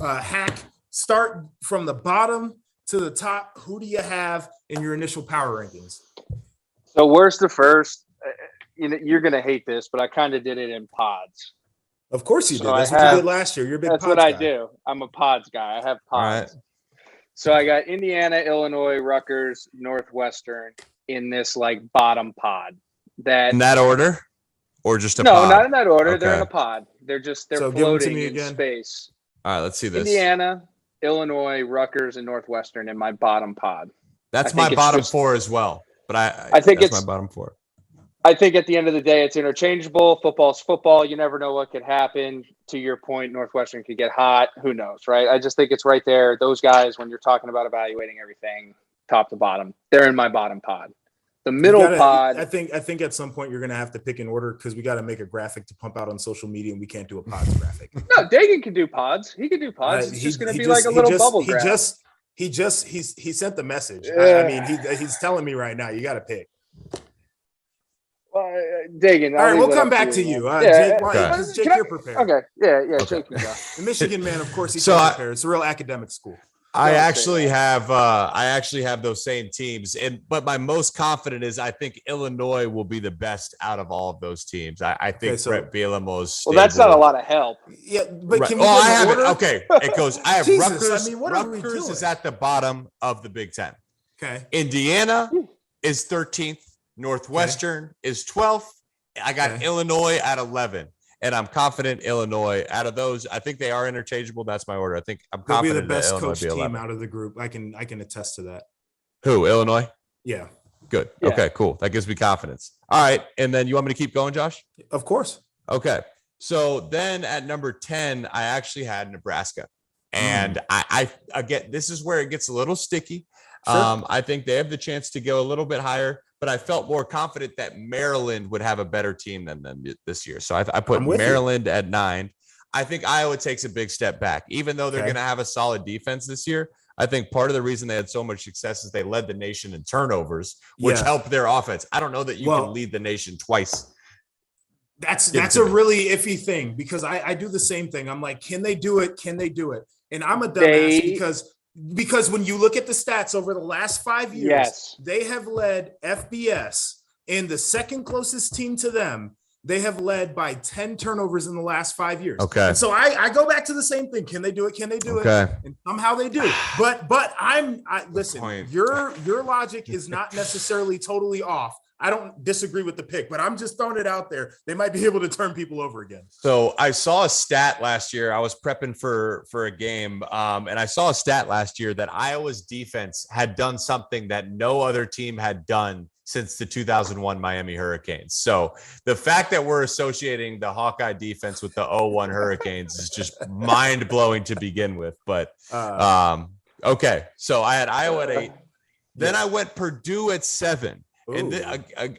Hack, start from the bottom to the top. Who do you have in your initial power rankings? So worst to first, you're going to hate this, but I kind of did it in pods. Of course you did. That's what you did last year. You're a big pods guy. That's what I do. I'm a pods guy. I have pods. Right. So I got Indiana, Illinois, Rutgers, Northwestern in this like bottom pod. In that order? Or just a pod? No, not in that order. Okay. They're in a pod. They're floating in space. All right, let's see this. Indiana, Illinois, Rutgers, and Northwestern in my bottom pod. That's my bottom four as well. But I think it's my bottom four. I think at the end of the day, it's interchangeable. Football's football. You never know what could happen. To your point, Northwestern could get hot. Who knows, right? I just think it's right there. Those guys, when you're talking about evaluating everything, top to bottom, they're in my bottom pod. The middle pod. I think at some point you're going to have to pick an order because we got to make a graphic to pump out on social media, and we can't do a pods graphic. No, Dagan can do pods. He can do pods. It's just going to be like a little bubble graph. He sent the message. I mean, he's telling me right now, you got to pick. Well, Dagan. All right, we'll come back to you. Jake, you're prepared. Okay. Yeah. Jake can go. The Michigan man, of course, he's prepared. It's a real academic school. I actually have those same teams, but my most confident is I think Illinois will be the best out of all of those teams. I think Brett Bielema is stable. Well, that's not a lot of help. Yeah, but can we I have it. Okay, it goes. I have Rutgers. Rutgers is at the bottom of the Big Ten. Okay. Indiana is 13th. Northwestern is 12th. I got Illinois at 11. And I'm confident Illinois out of those. I think they are interchangeable. That's my order. I think I'm confident they'll be the best coach team out of the group. I can attest to that. Who? Illinois? Yeah. Good. Yeah. Okay, cool. That gives me confidence. All right. And then you want me to keep going, Josh? Of course. Okay. So then at number 10, I actually had Nebraska. And I again, this is where it gets a little sticky. Sure. I think they have the chance to go a little bit higher, but I felt more confident that Maryland would have a better team than them this year. So I put Maryland at 9. I think Iowa takes a big step back, even though they're going to have a solid defense this year. I think part of the reason they had so much success is they led the nation in turnovers, which helped their offense. I don't know that you can lead the nation twice. That's a really iffy thing because I do the same thing. I'm like, can they do it? Can they do it? And I'm a dumbass because when you look at the stats over the last 5 years, they have led FBS, and the second closest team to them, they have led by 10 turnovers in the last 5 years. Okay. And so I go back to the same thing. Can they do it? Can they do it? And somehow they do. But listen, your logic is not necessarily totally off. I don't disagree with the pick, but I'm just throwing it out there. They might be able to turn people over again. So I saw a stat last year. I was prepping for a game, and I saw a stat last year that Iowa's defense had done something that no other team had done since the 2001 Miami Hurricanes. So the fact that we're associating the Hawkeye defense with the 0-1 Hurricanes is just mind-blowing to begin with. But okay, so I had Iowa at 8. Then I went Purdue at 7. And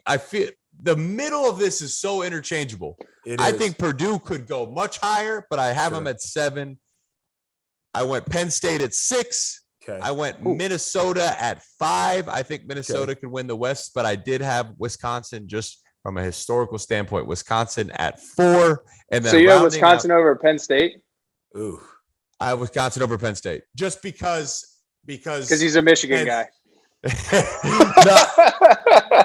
I feel the middle of this is so interchangeable. I think Purdue could go much higher, but I have them at 7. I went Penn State at 6. Okay. I went Minnesota at 5. I think Minnesota can win the West, but I did have Wisconsin just from a historical standpoint. Wisconsin at 4. And then so you have Wisconsin over Penn State? Ooh. I have Wisconsin over Penn State just because he's a Michigan guy.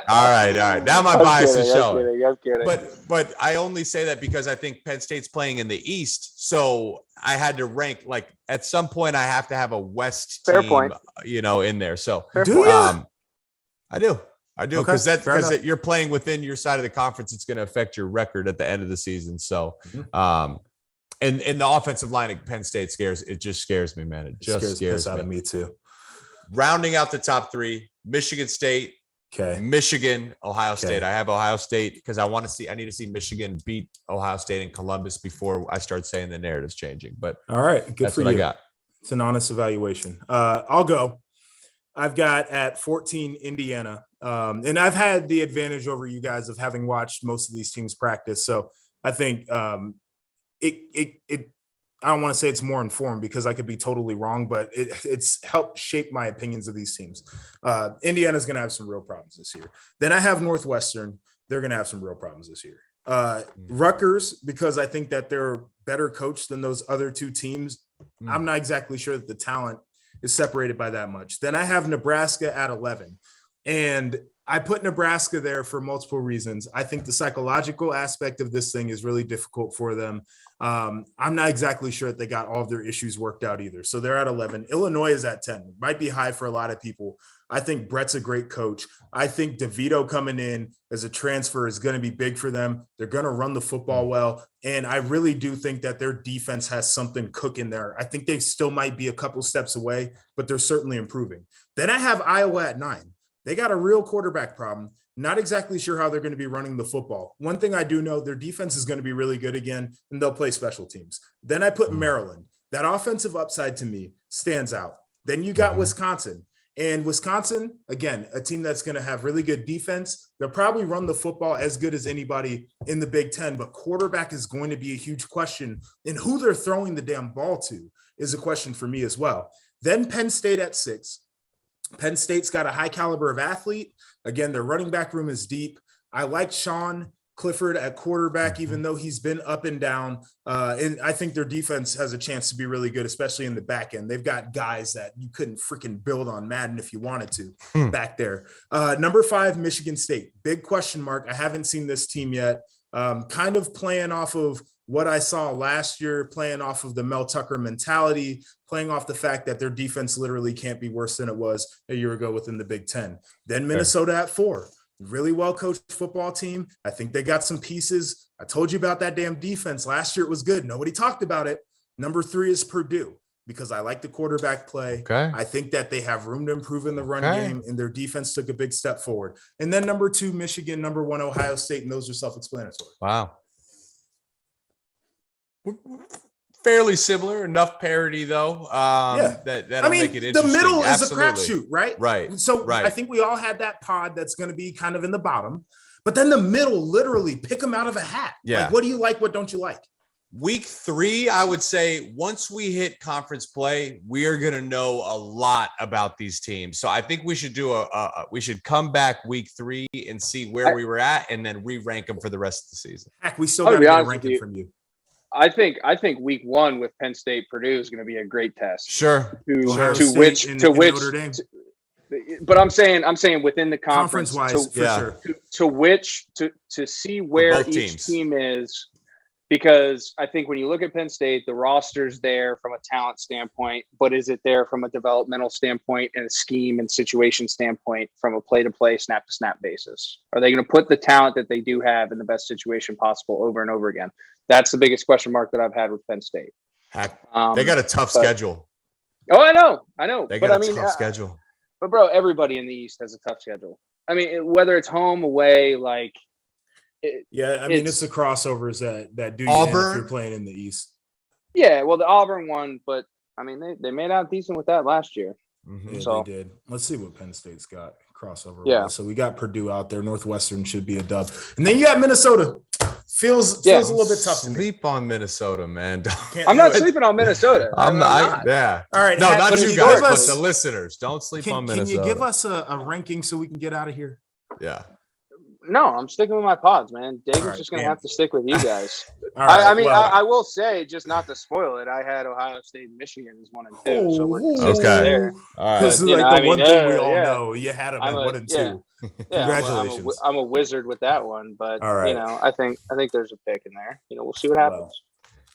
All right. Now my bias is showing. I'm kidding. But I only say that because I think Penn State's playing in the East, so I had to rank like at some point I have to have a West team, in there. So do you? I do because you're playing within your side of the conference. It's going to affect your record at the end of the season. So, and the offensive line at Penn State scares me, man. It just scares out of me too. Rounding out the top 3, Michigan State, Michigan, Ohio State. I have Ohio State because I need to see Michigan beat Ohio State and Columbus before I start saying the narrative's changing. But all right, good that's for what you. I got. It's an honest evaluation. I'll go. I've got at 14 Indiana, and I've had the advantage over you guys of having watched most of these teams practice. So I think it I don't want to say it's more informed because I could be totally wrong, but it's helped shape my opinions of these teams. Indiana's going to have some real problems this year. Then I have Northwestern. They're going to have some real problems this year. Rutgers, because I think that they're better coached than those other two teams. I'm not exactly sure that the talent is separated by that much. Then I have Nebraska at 11. And I put Nebraska there for multiple reasons. I think the psychological aspect of this thing is really difficult for them. I'm not exactly sure that they got all of their issues worked out either. So they're at 11. Illinois is at 10. Might be high for a lot of people. I think Brett's a great coach. I think DeVito coming in as a transfer is going to be big for them. They're going to run the football well. And I really do think that their defense has something cooking there. I think they still might be a couple steps away, but they're certainly improving. Then I have Iowa at 9. They got a real quarterback problem. Not exactly sure how they're going to be running the football. One thing I do know, their defense is going to be really good again, and they'll play special teams. Then I put Maryland. That offensive upside to me stands out. Then you got Wisconsin. And Wisconsin, again, a team that's going to have really good defense. They'll probably run the football as good as anybody in the Big Ten, but quarterback is going to be a huge question. And who they're throwing the damn ball to is a question for me as well. Then Penn State at 6. Penn State's got a high caliber of athlete. Again, their running back room is deep. I like Sean Clifford at quarterback, even though he's been up and down. And I think their defense has a chance to be really good, especially in the back end. They've got guys that you couldn't freaking build on Madden if you wanted to back there. Number 5, Michigan State. Big question mark. I haven't seen this team yet. Kind of playing off of what I saw last year, playing off of the Mel Tucker mentality, playing off the fact that their defense literally can't be worse than it was a year ago within the Big Ten. Then Minnesota at 4, really well-coached football team. I think they got some pieces. I told you about that damn defense. Last year it was good. Nobody talked about it. Number 3 is Purdue because I like the quarterback play. Okay. I think that they have room to improve in the run game, and their defense took a big step forward. And then number 2, Michigan, number 1, Ohio State, and those are self-explanatory. Wow. Fairly similar, enough parity though. That'll make it interesting. The middle Absolutely. is a crapshoot, right? Right. So I think we all had that pod that's going to be kind of in the bottom, but then the middle, literally pick them out of a hat. Yeah. Like, what do you like? What don't you like? Week 3, I would say once we hit conference play, we are going to know a lot about these teams. So I think we should do we should come back week 3 and see where we were at and then re-rank them for the rest of the season. Heck, we still got to get a ranking from you. I think week 1 with Penn State Purdue is going to be a great test. Sure. To which Notre Dame. But I'm saying within the conference wise, to see where each teams. team is, because I think when you look at Penn State, the roster's there from a talent standpoint, but is it there from a developmental standpoint and a scheme and situation standpoint from a play-to-play, snap-to-snap basis? Are they going to put the talent that they do have in the best situation possible over and over again? That's the biggest question mark that I've had with Penn State. They got a tough schedule. Oh, I know. They got a tough schedule. But bro, everybody in the East has a tough schedule. I mean, whether it's home, away, like. It's the crossovers that do you Auburn, if you're playing in the East. Yeah, well, the Auburn one, but I mean, they made out decent with that last year. Yeah, So they did. Let's see what Penn State's got crossover. Yeah. wise. So we got Purdue out there. Northwestern should be a dub, and then you got Minnesota. Feels a little bit tough to me. Sleep on Minnesota, man. I'm not sleeping on Minnesota. I'm not. Yeah. All right. No, not you guys, but us, the listeners. Don't sleep on Minnesota. Can you give us a ranking so we can get out of here? Yeah. No, I'm sticking with my pods, man. David's All right, just going to have to stick with you guys. All right, I will say, just not to spoil it, I had Ohio State and Michigan as 1 and 2. So we're Okay. there. All right. This is You like know, the one thing we all yeah. know. You had them at 1 and 2. Yeah, Congratulations. I'm a wizard with that one, but All right. I think there's a pick in there. We'll see what happens.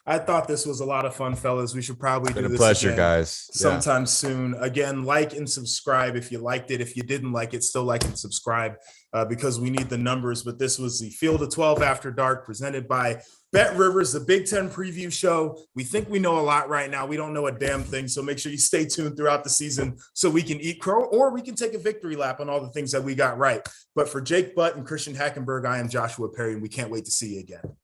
I thought this was a lot of fun, fellas. We should probably Been do a this pleasure, again guys. sometime soon. Again, like and subscribe if you liked it. If you didn't like it, still like and subscribe because we need the numbers. But this was the Field of 12 After Dark presented by BetRivers, the Big Ten preview show. We think we know a lot right now. We don't know a damn thing. So make sure you stay tuned throughout the season so we can eat crow or we can take a victory lap on all the things that we got right. But for Jake Butt and Christian Hackenberg, I am Joshua Perry, and we can't wait to see you again.